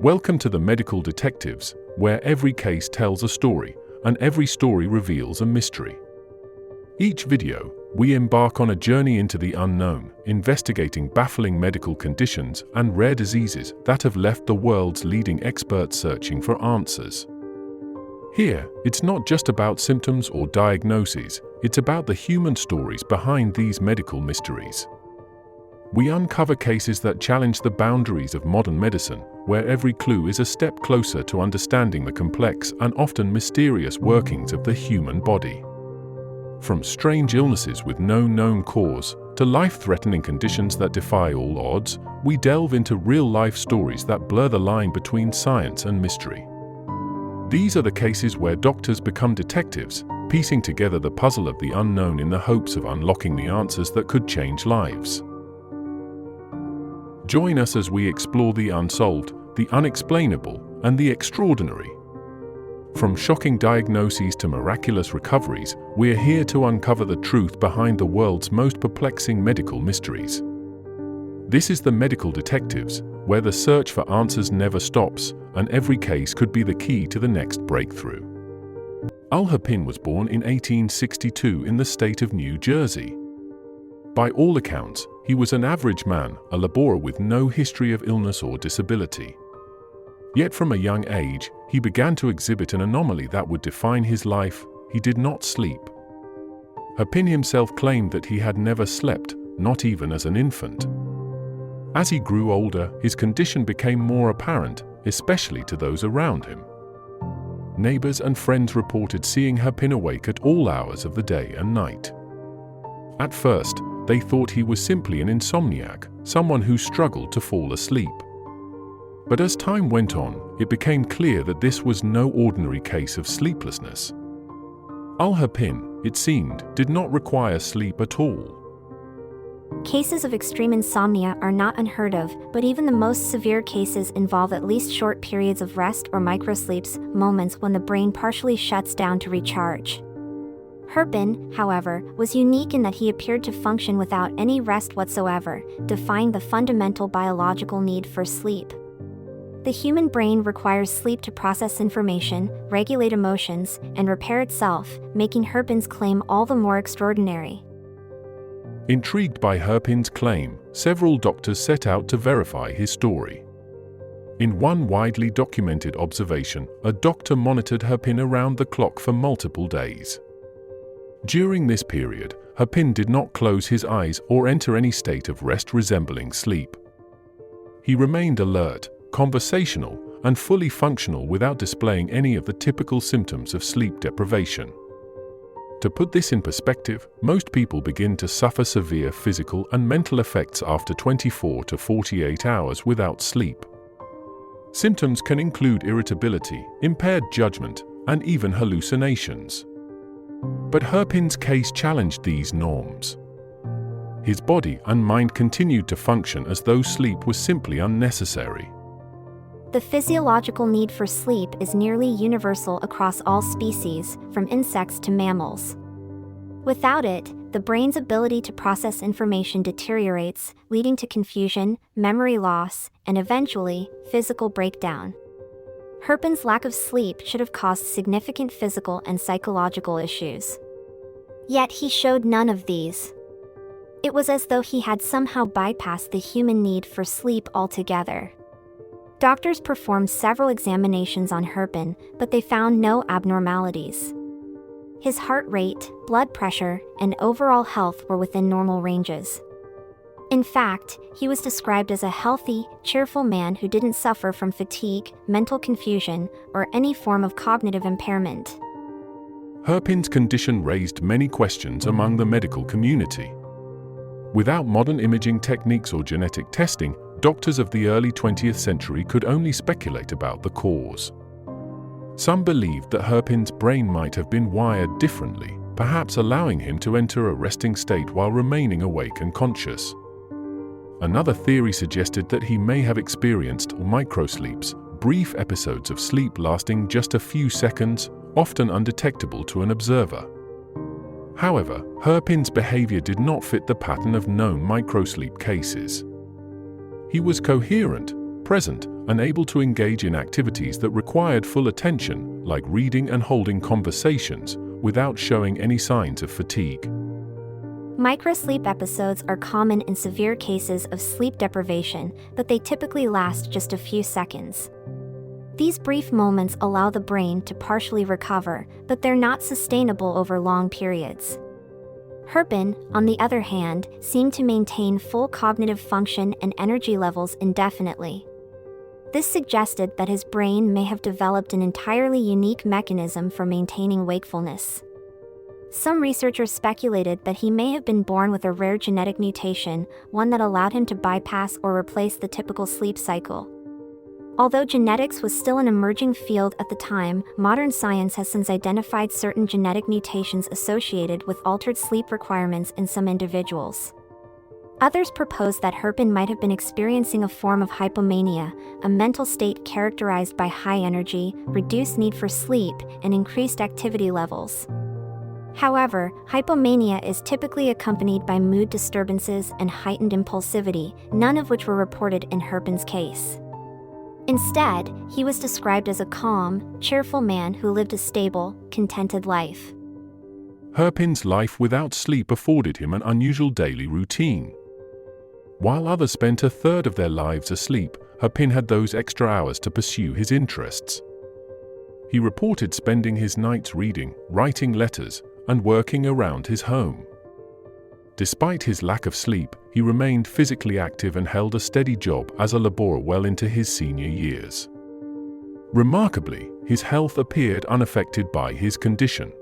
Welcome to the Medical Detectives, where every case tells a story, and every story reveals a mystery. Each video, we embark on a journey into the unknown, investigating baffling medical conditions and rare diseases that have left the world's leading experts searching for answers. Here, it's not just about symptoms or diagnoses, it's about the human stories behind these medical mysteries. We uncover cases that challenge the boundaries of modern medicine, where every clue is a step closer to understanding the complex and often mysterious workings of the human body. From strange illnesses with no known cause to life-threatening conditions that defy all odds, we delve into real-life stories that blur the line between science and mystery. These are the cases where doctors become detectives, piecing together the puzzle of the unknown in the hopes of unlocking the answers that could change lives. Join us as we explore the unsolved, the unexplainable, and the extraordinary. From shocking diagnoses to miraculous recoveries, we're here to uncover the truth behind the world's most perplexing medical mysteries. This is the Medical Detectives, where the search for answers never stops, and every case could be the key to the next breakthrough. Herpin was born in 1862 in the state of New Jersey. By all accounts, he was an average man, a laborer with no history of illness or disability. Yet from a young age, he began to exhibit an anomaly that would define his life. He did not sleep. Herpin himself claimed that he had never slept, not even as an infant. As he grew older, his condition became more apparent, especially to those around him. Neighbors and friends reported seeing Herpin awake at all hours of the day and night. At first, they thought he was simply an insomniac, someone who struggled to fall asleep. But as time went on, it became clear that this was no ordinary case of sleeplessness. Herpin, it seemed, did not require sleep at all. Cases of extreme insomnia are not unheard of, but even the most severe cases involve at least short periods of rest or microsleeps, moments when the brain partially shuts down to recharge. Herpin, however, was unique in that he appeared to function without any rest whatsoever, defying the fundamental biological need for sleep. The human brain requires sleep to process information, regulate emotions, and repair itself, making Herpin's claim all the more extraordinary. Intrigued by Herpin's claim, several doctors set out to verify his story. In one widely documented observation, a doctor monitored Herpin around the clock for multiple days. During this period, Herpin did not close his eyes or enter any state of rest resembling sleep. He remained alert, conversational, and fully functional without displaying any of the typical symptoms of sleep deprivation. To put this in perspective, most people begin to suffer severe physical and mental effects after 24 to 48 hours without sleep. Symptoms can include irritability, impaired judgment, and even hallucinations. But Herpin's case challenged these norms. His body and mind continued to function as though sleep was simply unnecessary. The physiological need for sleep is nearly universal across all species, from insects to mammals. Without it, the brain's ability to process information deteriorates, leading to confusion, memory loss, and eventually, physical breakdown. Herpin's lack of sleep should have caused significant physical and psychological issues. Yet he showed none of these. It was as though he had somehow bypassed the human need for sleep altogether. Doctors performed several examinations on Herpin, but they found no abnormalities. His heart rate, blood pressure, and overall health were within normal ranges. In fact, he was described as a healthy, cheerful man who didn't suffer from fatigue, mental confusion, or any form of cognitive impairment. Herpin's condition raised many questions among the medical community. Without modern imaging techniques or genetic testing, doctors of the early 20th century could only speculate about the cause. Some believed that Herpin's brain might have been wired differently, perhaps allowing him to enter a resting state while remaining awake and conscious. Another theory suggested that he may have experienced microsleeps, brief episodes of sleep lasting just a few seconds, often undetectable to an observer. However, Herpin's behavior did not fit the pattern of known microsleep cases. He was coherent, present and able to engage in activities that required full attention, like reading and holding conversations, without showing any signs of fatigue. Microsleep episodes are common in severe cases of sleep deprivation, but they typically last just a few seconds. These brief moments allow the brain to partially recover, but they're not sustainable over long periods. Herpin, on the other hand, seemed to maintain full cognitive function and energy levels indefinitely. This suggested that his brain may have developed an entirely unique mechanism for maintaining wakefulness. Some researchers speculated that he may have been born with a rare genetic mutation, one that allowed him to bypass or replace the typical sleep cycle. Although genetics was still an emerging field at the time, modern science has since identified certain genetic mutations associated with altered sleep requirements in some individuals. Others propose that Herpin might have been experiencing a form of hypomania, a mental state characterized by high energy, reduced need for sleep, and increased activity levels. However, hypomania is typically accompanied by mood disturbances and heightened impulsivity, none of which were reported in Herpin's case. Instead, he was described as a calm, cheerful man who lived a stable, contented life. Herpin's life without sleep afforded him an unusual daily routine. While others spent a third of their lives asleep, Herpin had those extra hours to pursue his interests. He reported spending his nights reading, writing letters, and working around his home. Despite his lack of sleep, he remained physically active and held a steady job as a laborer well into his senior years. Remarkably, his health appeared unaffected by his condition.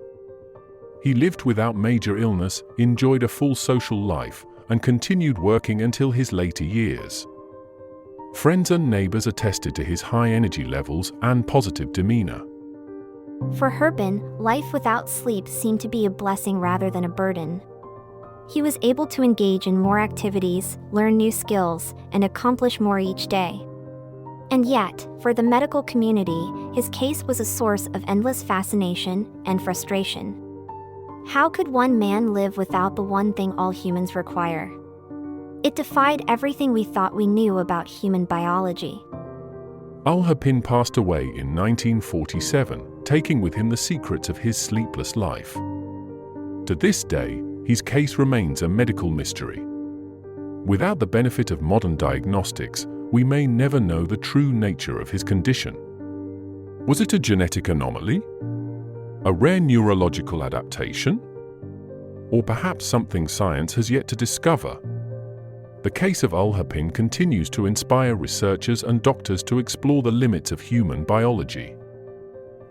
He lived without major illness, enjoyed a full social life, and continued working until his later years. Friends and neighbors attested to his high energy levels and positive demeanor. For Herpin, life without sleep seemed to be a blessing rather than a burden. He was able to engage in more activities, learn new skills, and accomplish more each day. And yet, for the medical community, his case was a source of endless fascination and frustration. How could one man live without the one thing all humans require? It defied everything we thought we knew about human biology. Herpin passed away in 1947, taking with him the secrets of his sleepless life. To this day, his case remains a medical mystery. Without the benefit of modern diagnostics, we may never know the true nature of his condition. Was it a genetic anomaly? A rare neurological adaptation? Or perhaps something science has yet to discover? The case of Herpin continues to inspire researchers and doctors to explore the limits of human biology.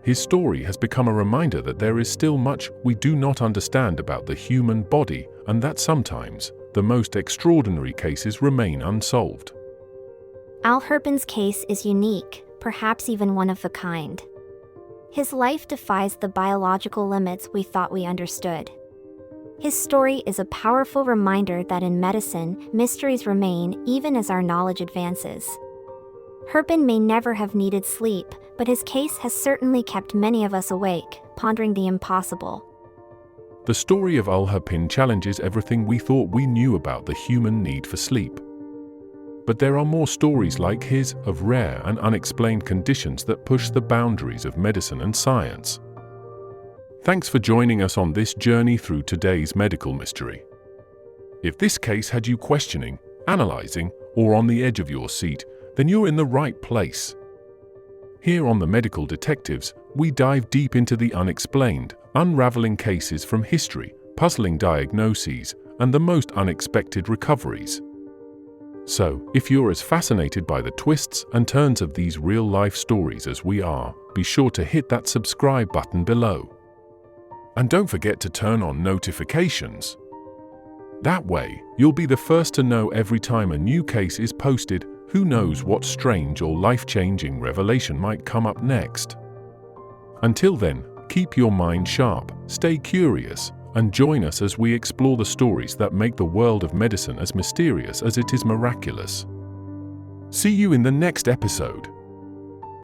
His story has become a reminder that there is still much we do not understand about the human body, and that sometimes the most extraordinary cases remain unsolved. Herpin's case is unique, perhaps even one of a kind. His life defies the biological limits we thought we understood. His story is a powerful reminder that in medicine, mysteries remain even as our knowledge advances. Herpin may never have needed sleep, but his case has certainly kept many of us awake, pondering the impossible. The story of Herpin challenges everything we thought we knew about the human need for sleep. But there are more stories like his of rare and unexplained conditions that push the boundaries of medicine and science. Thanks for joining us on this journey through today's medical mystery. If this case had you questioning, analyzing, or on the edge of your seat, then you're in the right place. Here on The Medical Detectives, we dive deep into the unexplained, unraveling cases from history, puzzling diagnoses, and the most unexpected recoveries. So, if you're as fascinated by the twists and turns of these real-life stories as we are, be sure to hit that subscribe button below. And don't forget to turn on notifications. That way, you'll be the first to know every time a new case is posted. Who knows what strange or life-changing revelation might come up next? Until then, keep your mind sharp, stay curious, and join us as we explore the stories that make the world of medicine as mysterious as it is miraculous. See you in the next episode.